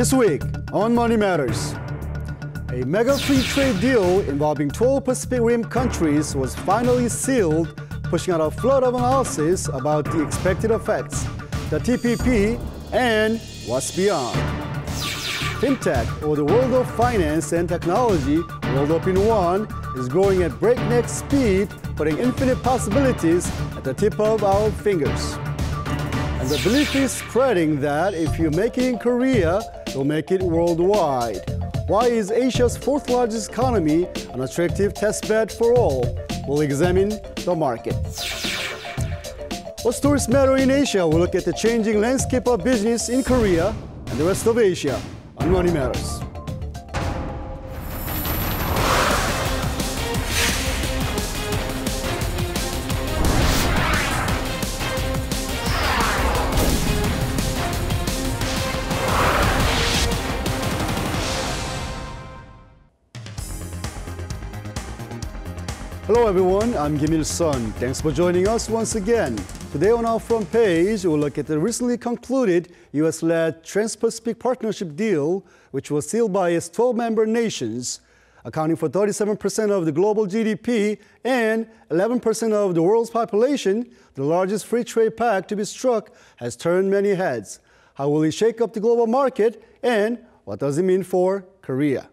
This week on Money Matters, a mega free trade deal involving 12 Pacific Rim countries was finally sealed, pushing out a flood of analysis about the expected effects, the TPP, and what's beyond. FinTech, or the world of finance and technology, rolled up in one, is growing at breakneck speed, putting infinite possibilities at the tip of our fingers. And the belief is spreading that if you make it in Korea, you'll make it worldwide. Why is Asia's fourth largest economy an attractive testbed for all? We'll examine the market. What stories matter in Asia? We'll look at the changing landscape of business in Korea and the rest of Asia on Money Matters. Hello everyone, I'm Kim Il-sun. Thanks for joining us once again. Today on our front page, we'll look at the recently concluded US-led Trans-Pacific Partnership deal, which was sealed by its 12 member nations, accounting for 37% of the global GDP and 11% of the world's population. The largest free trade pact to be struck has turned many heads. How will it shake up the global market, and what does it mean for Korea?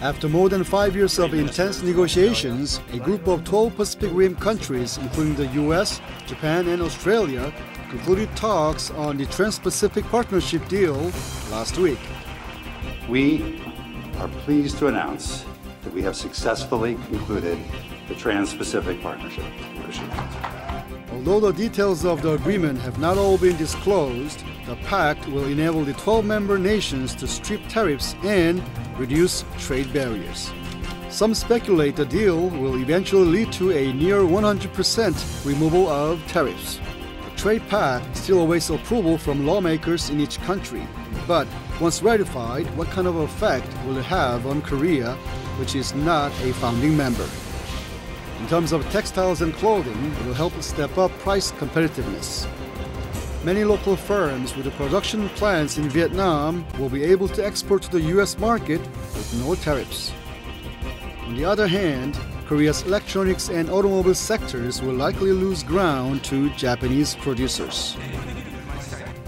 After more than 5 years of intense negotiations, a group of 12 Pacific Rim countries, including the US, Japan, and Australia, concluded talks on the Trans-Pacific Partnership deal last week. We are pleased to announce that we have successfully concluded the Trans-Pacific Partnership. Although the details of the agreement have not all been disclosed, the pact will enable the 12 member nations to strip tariffs and reduce trade barriers. Some speculate the deal will eventually lead to a near 100% removal of tariffs. The trade pact still awaits approval from lawmakers in each country. But once ratified, what kind of effect will it have on Korea, which is not a founding member? In terms of textiles and clothing, it will help step up price competitiveness. Many local firms with production plants in Vietnam will be able to export to the US market with no tariffs. On the other hand, Korea's electronics and automobile sectors will likely lose ground to Japanese producers.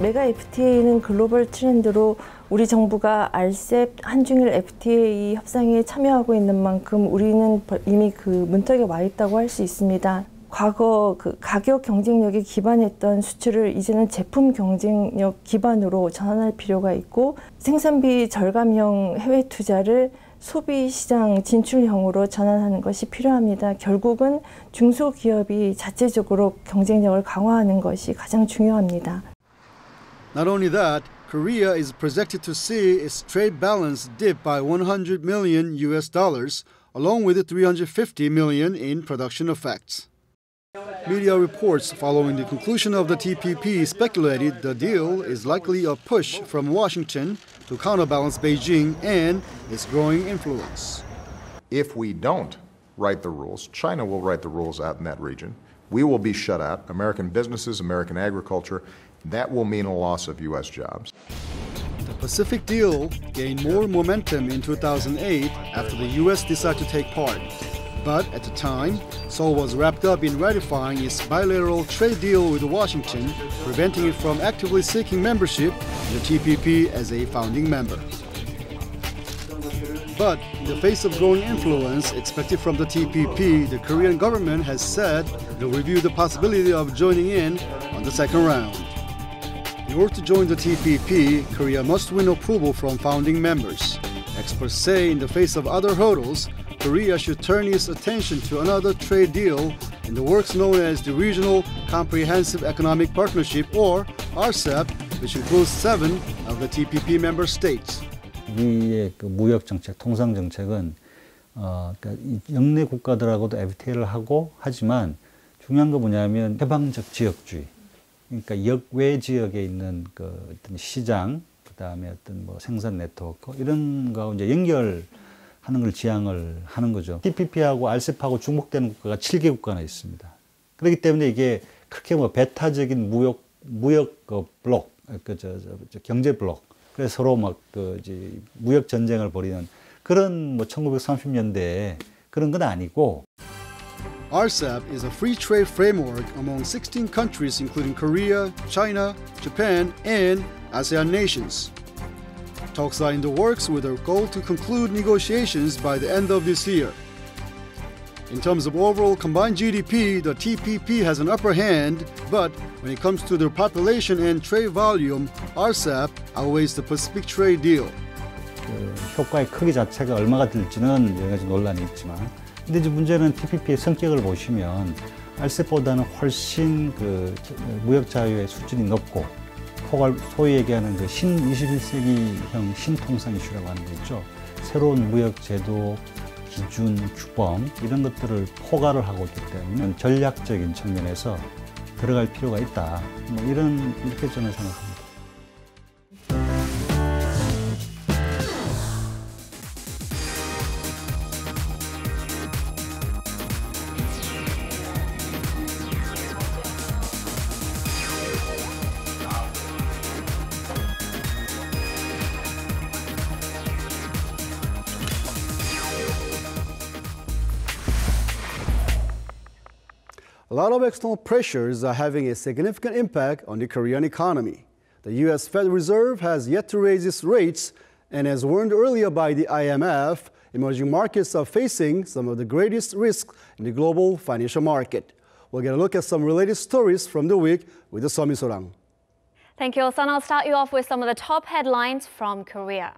메가 FTA는 글로벌 트렌드로 우리 정부가 RCEP 한중일 FTA 협상에 참여하고 있는 만큼 우리는 이미 그 문턱에 와 있다고 할 수 있습니다. 과거 그 가격 경쟁력에 기반했던 수출을 이제는 제품 경쟁력 기반으로 전환할 필요가 있고, 생산비 절감형 해외 투자를 소비 시장 진출형으로 전환하는 것이 필요합니다. 결국은 중소기업이 자체적으로 경쟁력을 강화하는 것이 가장 중요합니다. Not only that, Korea is projected to see its trade balance dip by $100 million along with $350 million in production effects. Media reports following the conclusion of the TPP speculated the deal is likely a push from Washington to counterbalance Beijing and its growing influence. If we don't write the rules, China will write the rules out in that region. We will be shut out. American businesses, American agriculture, that will mean a loss of U.S. jobs. The Pacific deal gained more momentum in 2008 after the U.S. decided to take part. But at the time, Seoul was wrapped up in ratifying its bilateral trade deal with Washington, preventing it from actively seeking membership in the TPP as a founding member. But in the face of growing influence expected from the TPP, the Korean government has said it will review the possibility of joining in on the second round. In order to join the TPP, Korea must win approval from founding members. Experts say in the face of other hurdles, Korea should turn its attention to another trade deal in the works known as the Regional Comprehensive Economic Partnership, or RCEP, which includes 7 of the TPP member states. 우리의 그 무역 정책, 통상 정책은 그러니까 영내 국가들하고도 FTA를 하고 하지만 중요한 건 뭐냐면 해방적 지역주의. 그러니까 역외 지역에 있는 그 어떤 시장, 그다음에 어떤 뭐 생산 네트워크 이런 거하고 이제 연결하는 걸 지향을 하는 거죠. TPP하고 RCEP하고 중복되는 국가가 7개 국가나 있습니다. 그렇기 때문에 이게 그렇게 뭐 배타적인 무역 블록 경제 블록. 그래서 서로 막 무역 전쟁을 벌이는 그런 1930년대에 그런 건 아니고. RCEP is a free trade framework among 16 countries including Korea, China, Japan, and ASEAN nations. Talks are in the works with a goal to conclude negotiations by the end of this year. In terms of overall combined GDP, the TPP has an upper hand, but when it comes to their population and trade volume, RCEP outweighs the Pacific Trade Deal. 효과의 크기 자체가 얼마가 될지는 여러 가지 논란이 있지만, 근데 이제 문제는 TPP의 성격을 보시면 RCEP보다는 훨씬 무역 자유의 수준이 높고, 소위 얘기하는 신 21세기형 신통상 이슈라고 하는 게 있죠. 새로운 무역 제도, 기준, 규범 이런 것들을 포괄을 하고 있기 때문에 전략적인 측면에서 들어갈 필요가 있다. 이렇게 저는 생각합니다. A lot of external pressures are having a significant impact on the Korean economy. The U.S. Federal Reserve has yet to raise its rates, and as warned earlier by the IMF, emerging markets are facing some of the greatest risks in the global financial market. We'll get a look at some related stories from the week with the Sorang. Thank you, Son. I'll start you off with some of the top headlines from Korea.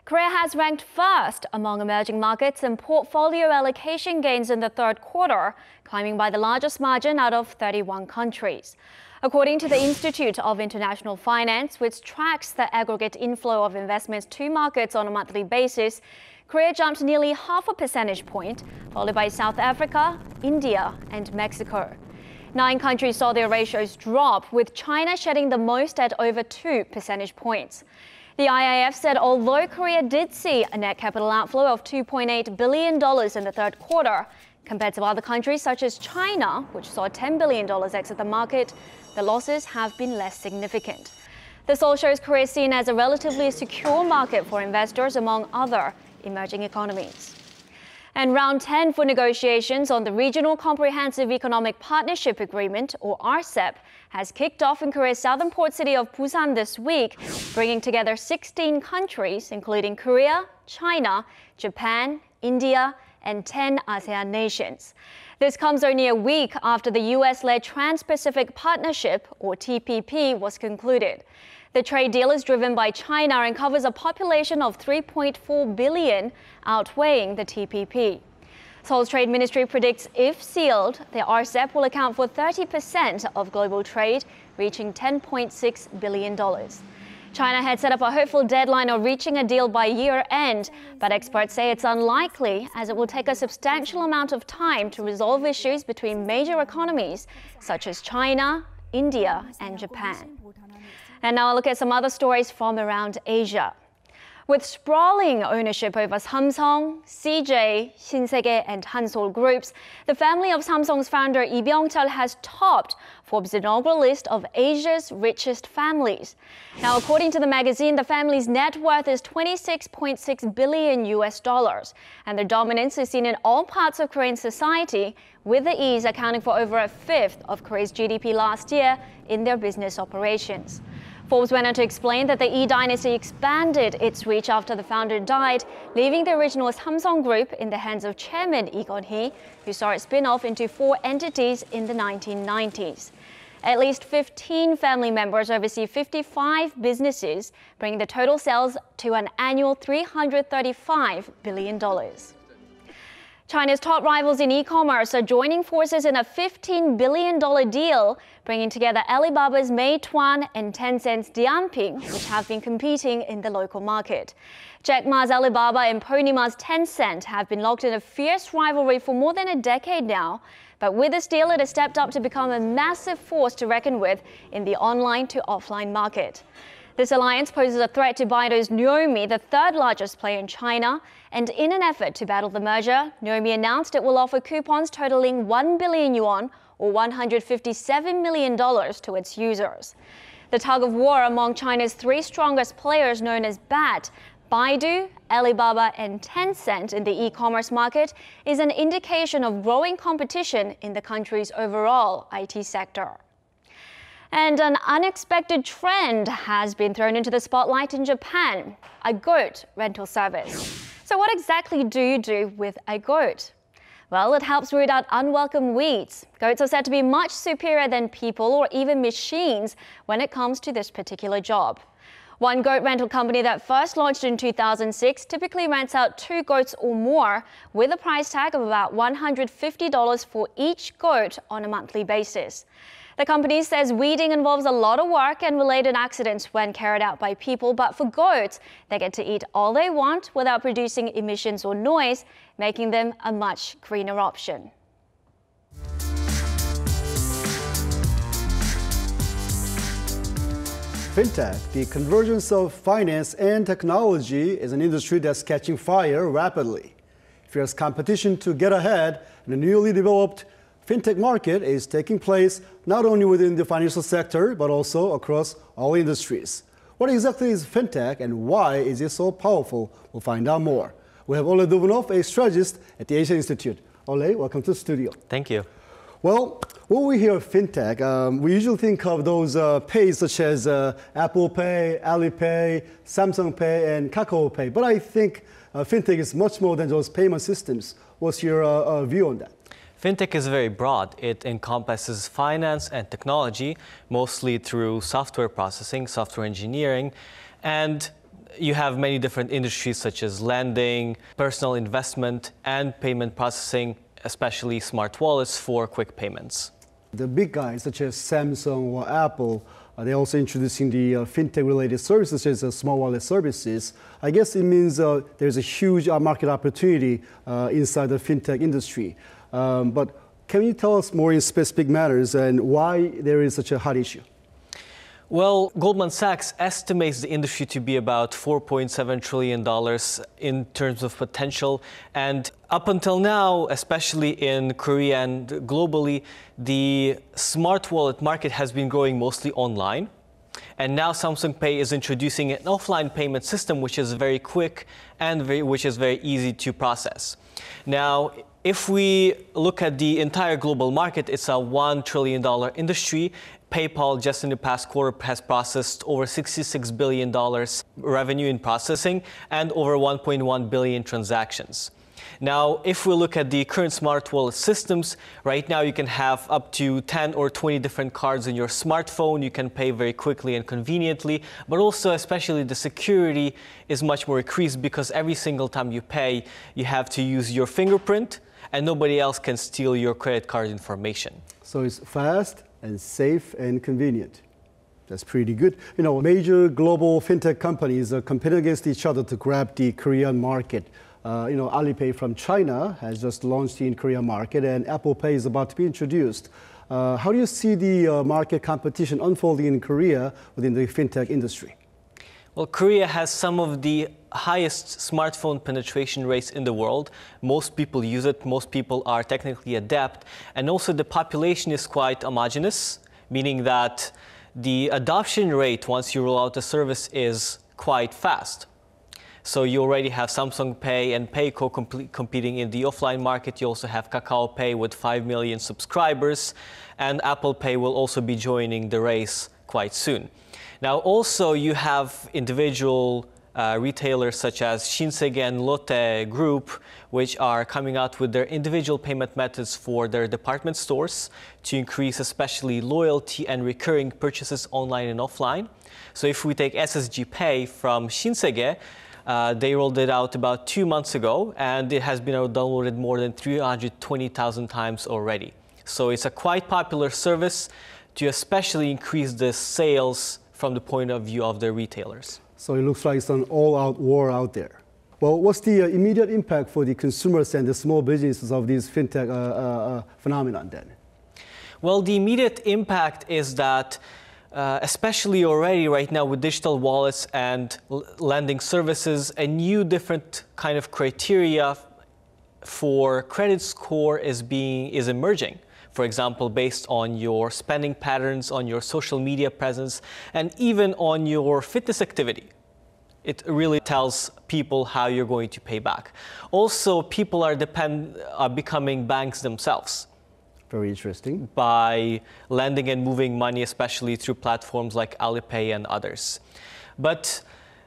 Korea has ranked first among emerging markets in portfolio allocation gains in the third quarter, climbing by the largest margin out of 31 countries. According to the Institute of International Finance, which tracks the aggregate inflow of investments to markets on a monthly basis, Korea jumped nearly half a percentage point, followed by South Africa, India, and Mexico. 9 countries saw their ratios drop, with China shedding the most at over 2 percentage points. The IIF said although Korea did see a net capital outflow of $2.8 billion in the third quarter, compared to other countries such as China, which saw $10 billion exit the market, the losses have been less significant. This all shows Korea is seen as a relatively secure market for investors among other emerging economies. And round 10 for negotiations on the Regional Comprehensive Economic Partnership Agreement, or RCEP, has kicked off in Korea's southern port city of Busan this week, bringing together 16 countries, including Korea, China, Japan, India, and 10 ASEAN nations. This comes only a week after the US-led Trans-Pacific Partnership, or TPP, was concluded. The trade deal is driven by China and covers a population of 3.4 billion, outweighing the TPP. Seoul's Trade Ministry predicts if sealed, the RCEP will account for 30% of global trade, reaching $10.6 billion. China had set up a hopeful deadline of reaching a deal by year-end, but experts say it's unlikely as it will take a substantial amount of time to resolve issues between major economies such as China, India, and Japan. And now a look at some other stories from around Asia. With sprawling ownership over Samsung, CJ, Shinsegae, and Hansol groups, the family of Samsung's founder Lee Byung-chul has topped Forbes' inaugural list of Asia's richest families. Now, according to the magazine, the family's net worth is $26.6 billion, and their dominance is seen in all parts of Korean society, with the E's accounting for over a fifth of Korea's GDP last year in their business operations. Forbes went on to explain that the Lee dynasty expanded its reach after the founder died, leaving the original Samsung Group in the hands of chairman Lee Gon-hee, who saw it spin off into 4 entities in the 1990s. At least 15 family members oversee 55 businesses, bringing the total sales to an annual $335 billion. China's top rivals in e-commerce are joining forces in a $15 billion deal, bringing together Alibaba's Meituan and Tencent's Dianping, which have been competing in the local market. Jack Ma's Alibaba and Pony Ma's Tencent have been locked in a fierce rivalry for more than a decade now, but with this deal, it has stepped up to become a massive force to reckon with in the online to offline market. This alliance poses a threat to Baidu's Nuomi, the third largest player in China, and in an effort to battle the merger, Nuomi announced it will offer coupons totaling 1 billion yuan or $157 million to its users. The tug of war among China's three strongest players known as BAT, Baidu, Alibaba, and Tencent in the e-commerce market is an indication of growing competition in the country's overall IT sector. And an unexpected trend has been thrown into the spotlight in Japan, a goat rental service. So what exactly do you do with a goat? Well, it helps root out unwelcome weeds. Goats are said to be much superior than people or even machines when it comes to this particular job. One goat rental company that first launched in 2006 typically rents out 2 goats or more with a price tag of about $150 for each goat on a monthly basis. The company says weeding involves a lot of work and related accidents when carried out by people, but for goats, they get to eat all they want without producing emissions or noise, making them a much greener option. Fintech, the convergence of finance and technology, is an industry that's catching fire rapidly. Fierce competition to get ahead in a newly developed fintech market is taking place not only within the financial sector, but also across all industries. What exactly is fintech and why is it so powerful? We'll find out more. We have Ole Dubunov, a strategist at the Asia Institute. Ole, welcome to the studio. Thank you. Well, when we hear fintech, we usually think of those pays such as Apple Pay, Alipay, Samsung Pay, and Kakao Pay. But I think fintech is much more than those payment systems. What's your view on that? Fintech is very broad. It encompasses finance and technology, mostly through software processing, software engineering, and you have many different industries such as lending, personal investment, and payment processing, especially smart wallets for quick payments. The big guys such as Samsung or Apple, they're also introducing the fintech-related services such as small wallet services. I guess it means there's a huge market opportunity inside the fintech industry. But can you tell us more in specific matters and why there is such a hot issue? Well, Goldman Sachs estimates the industry to be about $4.7 trillion in terms of potential. And up until now, especially in Korea and globally, the smart wallet market has been growing mostly online. And now Samsung Pay is introducing an offline payment system, which is very quick and which is very easy to process. Now, if we look at the entire global market, it's a $1 trillion industry. PayPal just in the past quarter has processed over $66 billion revenue in processing and over 1.1 billion transactions. Now, if we look at the current smart wallet systems, right now you can have up to 10 or 20 different cards in your smartphone. You can pay very quickly and conveniently, but also especially the security is much more increased because every single time you pay, you have to use your fingerprint and nobody else can steal your credit card information. So it's fast and safe and convenient. That's pretty good. You know, major global fintech companies are competing against each other to grab the Korean market. You know, Alipay from China has just launched in Korean market, and Apple Pay is about to be introduced. How do you see the market competition unfolding in Korea within the fintech industry? Well, Korea has some of the highest smartphone penetration rates in the world. Most people use it. Most people are technically adept. And also the population is quite homogeneous, meaning that the adoption rate once you roll out the service is quite fast. So you already have Samsung Pay and Payco competing in the offline market. You also have Kakao Pay with 5 million subscribers. And Apple Pay will also be joining the race quite soon. Now, also you have individual retailers such as Shinsegae and Lotte Group, which are coming out with their individual payment methods for their department stores to increase especially loyalty and recurring purchases online and offline. So if we take SSG Pay from Shinsegae, they rolled it out about 2 months ago, and it has been downloaded more than 320,000 times already. So it's a quite popular service to especially increase the sales from the point of view of the retailers. So it looks like it's an all-out war out there. Well, what's the immediate impact for the consumers and the small businesses of this fintech phenomenon then? Well, the immediate impact is that especially already right now with digital wallets and lending services, a new different kind of criteria for credit score is emerging. for example, based on your spending patterns, on your social media presence, and even on your fitness activity. It really tells people how you're going to pay back. Also, people are becoming banks themselves. Very interesting. By lending and moving money, especially through platforms like Alipay and others. But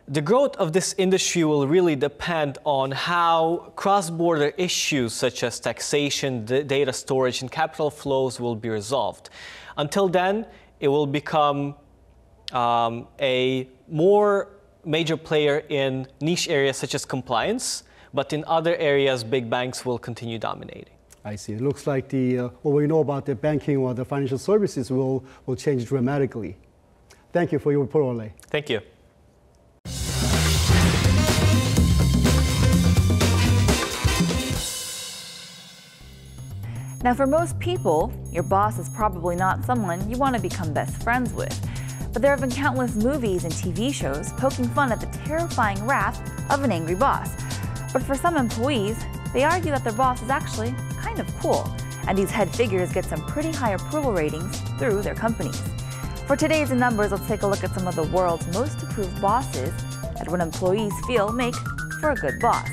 the growth of this industry will really depend on how cross-border issues such as taxation, data storage, and capital flows will be resolved. Until then, it will become a more major player in niche areas such as compliance, but in other areas, big banks will continue dominating. I see. It looks like what we know about the banking or the financial services will change dramatically. Thank you for your report, Ole. Thank you. Now, for most people, your boss is probably not someone you want to become best friends with. But there have been countless movies and TV shows poking fun at the terrifying wrath of an angry boss. But for some employees, they argue that their boss is actually kind of cool, and these head figures get some pretty high approval ratings through their companies. For today's In Numbers, let's take a look at some of the world's most approved bosses and what employees feel make for a good boss.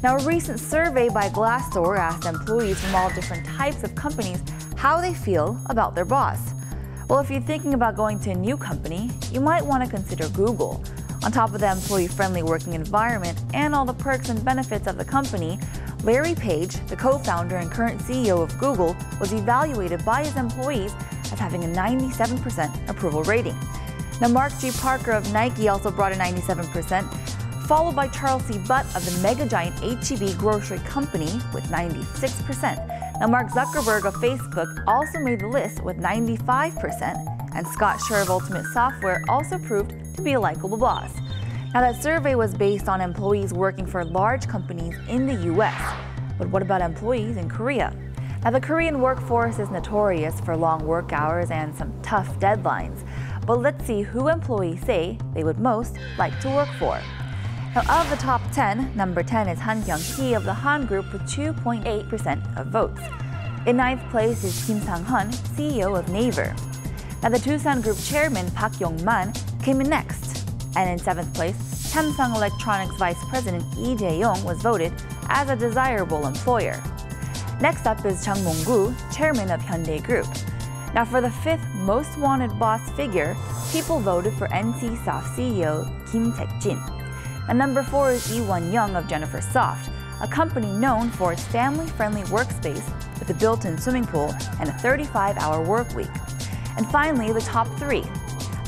Now, a recent survey by Glassdoor asked employees from all different types of companies how they feel about their boss. Well, if you're thinking about going to a new company, you might want to consider Google. On top of the employee-friendly working environment and all the perks and benefits of the company, Larry Page, the co-founder and current CEO of Google, was evaluated by his employees as having a 97% approval rating. Now, Mark G. Parker of Nike also brought a 97%, followed by Charles C. Butt of the mega giant H-E-B grocery company with 96%. Now, Mark Zuckerberg of Facebook also made the list with 95%, and Scott Schur of Ultimate Software also proved to be a likable boss. Now, that survey was based on employees working for large companies in the US. But what about employees in Korea? Now, the Korean workforce is notorious for long work hours and some tough deadlines. But let's see who employees say they would most like to work for. Now, of the top 10, number 10 is Han Kyung-hee of the Han Group with 2.8% of votes. In ninth place is Kim Sang-hun, CEO of Naver. Now, the Doosan Group chairman Park Yong-man came in next. And in seventh place, Samsung Electronics Vice President Lee Jae-yong was voted as a desirable employer. Next up is Chung Mong-gu, chairman of Hyundai Group. Now, for the fifth most wanted boss figure, people voted for NCSoft CEO Kim Taek-jin. And number 4 is Lee Won-young of Jennifer Soft, a company known for its family-friendly workspace with a built-in swimming pool and a 35-hour work week. And finally, the top 3.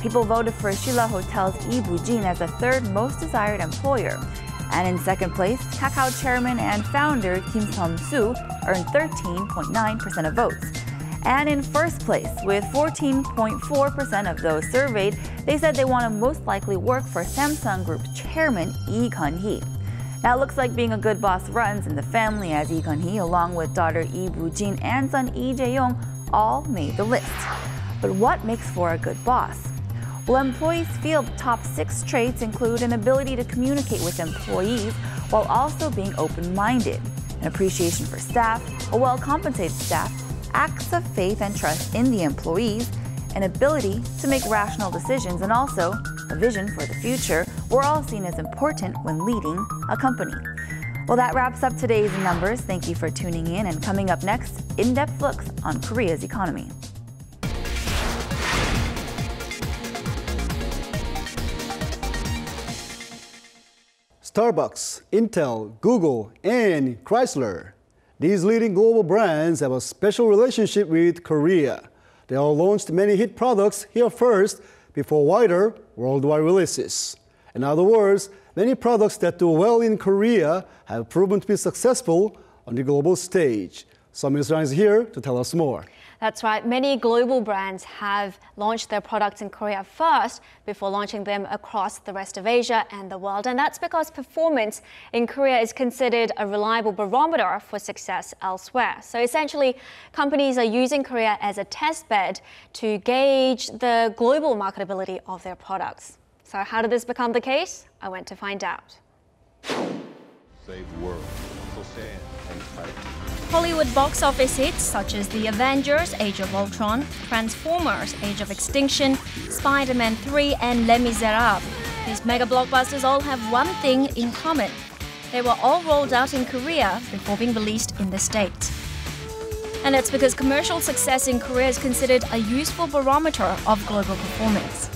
People voted for Sheila Hotel's Lee Boo-jin as the third most desired employer. And in second place, Kakao chairman and founder Kim Sum-soo earned 13.9% of votes. And in first place, with 14.4% of those surveyed, they said they want to most likely work for Samsung Group chairman Lee Kun-hee. Now, it looks like being a good boss runs in the family, as Lee Kun-hee, along with daughter Lee Boo-jin and son Lee Jae-yong, all made the list. But what makes for a good boss? Well, employees feel the top 6 traits include an ability to communicate with employees while also being open-minded, an appreciation for staff, a well-compensated staff, acts of faith and trust in the employees, an ability to make rational decisions, and also a vision for the future were all seen as important when leading a company. Well, that wraps up today's In Numbers. Thank you for tuning in, and coming up next, in-depth looks on Korea's economy. Starbucks, Intel, Google, and Chrysler. These leading global brands have a special relationship with Korea. They all launched many hit products here first before wider worldwide releases. In other words, many products that do well in Korea have proven to be successful on the global stage. So Ms. Rang is here to tell us more. That's right. Many global brands have launched their products in Korea first before launching them across the rest of Asia and the world. And that's because performance in Korea is considered a reliable barometer for success elsewhere. So essentially, companies are using Korea as a test bed to gauge the global marketability of their products. So how did this become the case? I went to find out. Save the world. So stand and fight. Hollywood box office hits such as The Avengers, Age of Ultron, Transformers, Age of Extinction, Spider-Man 3, and Les Miserables. These mega blockbusters all have one thing in common. They were all rolled out in Korea before being released in the States. And that's because commercial success in Korea is considered a useful barometer of global performance.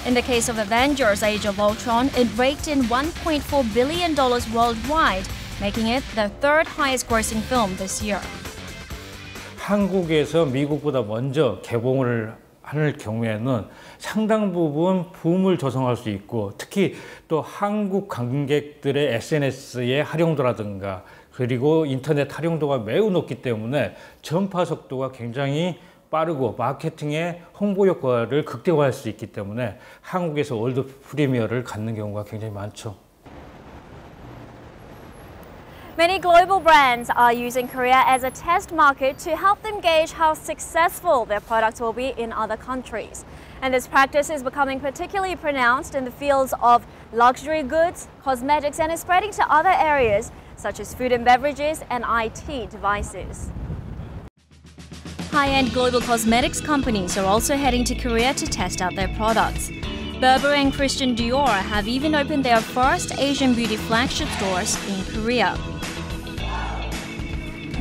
In the case of Avengers: Age of Ultron, it raked in $1.4 billion worldwide, making it the third highest grossing film this year. 한국에서 미국보다 먼저 개봉을 할 경우에는 상당 부분 붐을 조성할 수 있고, 특히 또 한국 관객들의 SNS의 활용도라든가 그리고 인터넷 활용도가 매우 높기 때문에 전파 속도가 굉장히 빠르고 마케팅의 홍보 효과를 극대화할 수 있기 때문에 한국에서 월드 프리미어를 갖는 경우가 굉장히 많죠. Many global brands are using Korea as a test market to help them gauge how successful their products will be in other countries. And this practice is becoming particularly pronounced in the fields of luxury goods, cosmetics, and is spreading to other areas such as food and beverages and IT devices. High-end global cosmetics companies are also heading to Korea to test out their products. Burberry and Christian Dior have even opened their first Asian beauty flagship stores in Korea.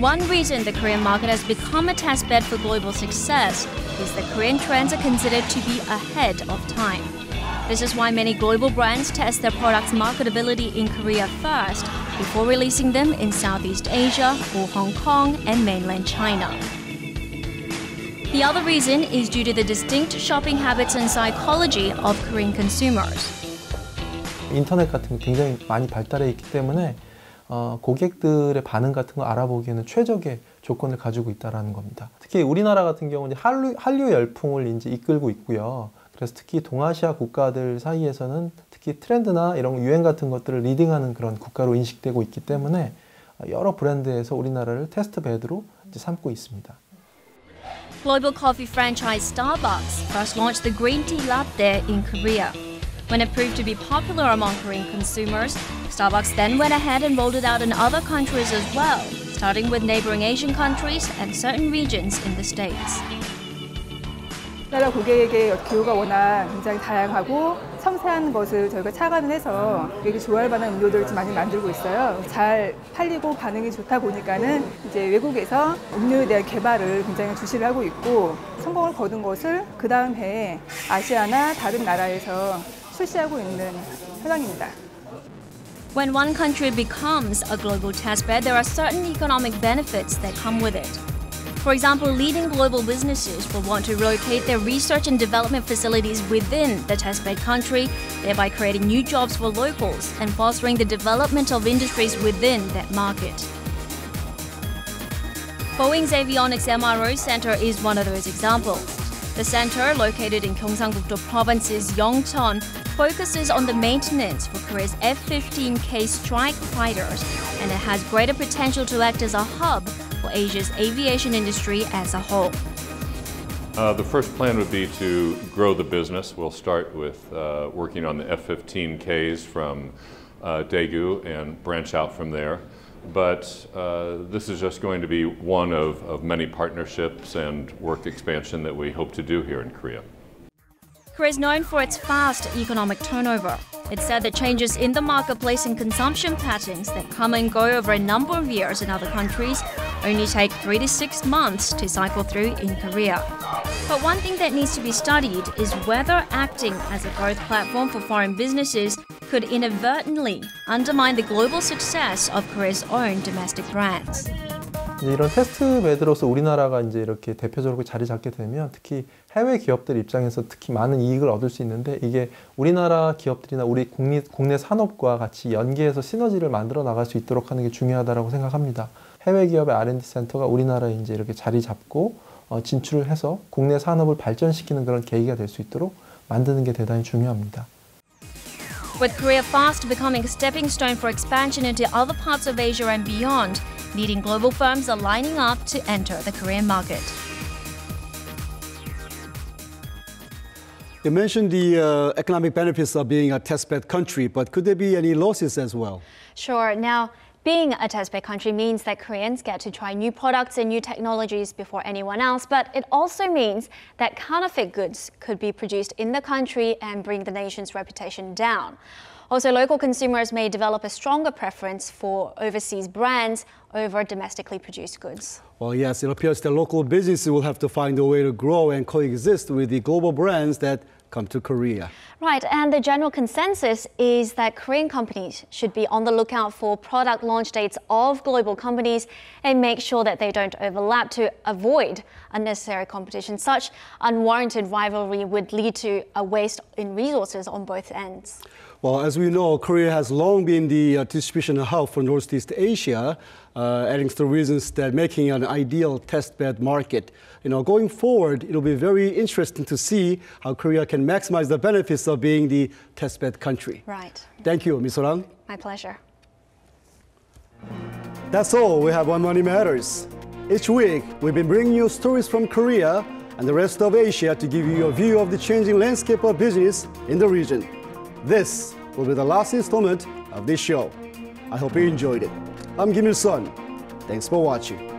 One reason the Korean market has become a testbed for global success is that Korean trends are considered to be ahead of time. This is why many global brands test their products' marketability in Korea first before releasing them in Southeast Asia or Hong Kong and mainland China. The other reason is due to the distinct shopping habits and psychology of Korean consumers. 인터넷 같은 게 굉장히 많이 발달해 있기 때문에 고객들의 반응 같은 거 알아보기에는 최적의 조건을 가지고 있다는 겁니다. 특히 우리나라 같은 경우는 한류 열풍을 이제 이끌고 있고요. 그래서 특히 동아시아 국가들 사이에서는 특히 트렌드나 이런 유행 같은 것들을 리딩하는 그런 국가로 인식되고 있기 때문에 여러 브랜드에서 우리나라를 테스트 베드로 이제 삼고 있습니다. Global coffee franchise Starbucks first launched the green tea latte in Korea. When it proved to be popular among Korean consumers, Starbucks then went ahead and rolled it out in other countries as well, starting with neighboring Asian countries and certain regions in the States. 우리나라 고객의 기호가 워낙 굉장히 다양하고 섬세한 것을 저희가 착안을 해서 고객이 좋아할 만한 음료들을 좀 많이 만들고 있어요. 잘 팔리고 반응이 좋다 보니까는 이제 외국에서 음료에 대한 개발을 굉장히 주시를 하고 있고, 성공을 거둔 것을 그 다음 해에 아시아나 다른 나라에서 출시하고 있는 현황입니다. When one country becomes a global testbed, there are certain economic benefits that come with it. For example, leading global businesses will want to relocate their research and development facilities within the testbed country, thereby creating new jobs for locals and fostering the development of industries within that market. Boeing's Avionics MRO Center is one of those examples. The center, located in Gyeongsangbuk-do Province's Yeongcheon, focuses on the maintenance for Korea's F-15K strike fighters, and it has greater potential to act as a hub for Asia's aviation industry as a whole. The first plan would be to grow the business. We'll start with working on the F-15Ks from Daegu and branch out from there. But this is just going to be one of many partnerships and work expansion that we hope to do here in Korea. Korea is known for its fast economic turnover. It's said that changes in the marketplace and consumption patterns that come and go over a number of years in other countries only take 3 to 6 months to cycle through in Korea. But one thing that needs to be studied is whether acting as a growth platform for foreign businesses could inadvertently undermine the global success of Korea's own domestic brands. 이런 테스트 베드로서 우리나라가 이제 이렇게 대표적으로 자리 잡게 되면 특히 해외 기업들 입장에서 특히 많은 이익을 얻을 수 있는데, 이게 우리나라 기업들이나 우리 국내 산업과 같이 연계해서 시너지를 만들어 나갈 수 있도록 하는 게 중요하다고 생각합니다. 해외 기업의 R&D 센터가 우리나라에 이제 이렇게 자리 잡고 진출을 해서 국내 산업을 발전시키는 그런 계기가 될 수 있도록 만드는 게 대단히 중요합니다. With Korea fast becoming a stepping stone for expansion into other parts of Asia and beyond, leading global firms are lining up to enter the Korean market. You mentioned the economic benefits of being a testbed country, but could there be any losses as well? Sure. Now, Being a test bed country means that Koreans get to try new products and new technologies before anyone else, but it also means that counterfeit goods could be produced in the country and bring the nation's reputation down. Also, local consumers may develop a stronger preference for overseas brands over domestically produced goods. Well, yes, it appears that local businesses will have to find a way to grow and coexist with the global brands that come to Korea. Right, and the general consensus is that Korean companies should be on the lookout for product launch dates of global companies and make sure that they don't overlap to avoid unnecessary competition. Such unwarranted rivalry would lead to a waste in resources on both ends. Well, as we know, Korea has long been the distribution hub for Northeast Asia, adding to the reasons that making an ideal testbed market. Going forward, it'll be very interesting to see how Korea can maximize the benefits of being the testbed country. Right. Thank you, Ms. Orang. My pleasure. That's all we have on Money Matters. Each week, we've been bringing you stories from Korea and the rest of Asia to give you a view of the changing landscape of business in the region. This will be the last installment of this show. I hope you enjoyed it. I'm Kim Il-sun. Thanks for watching.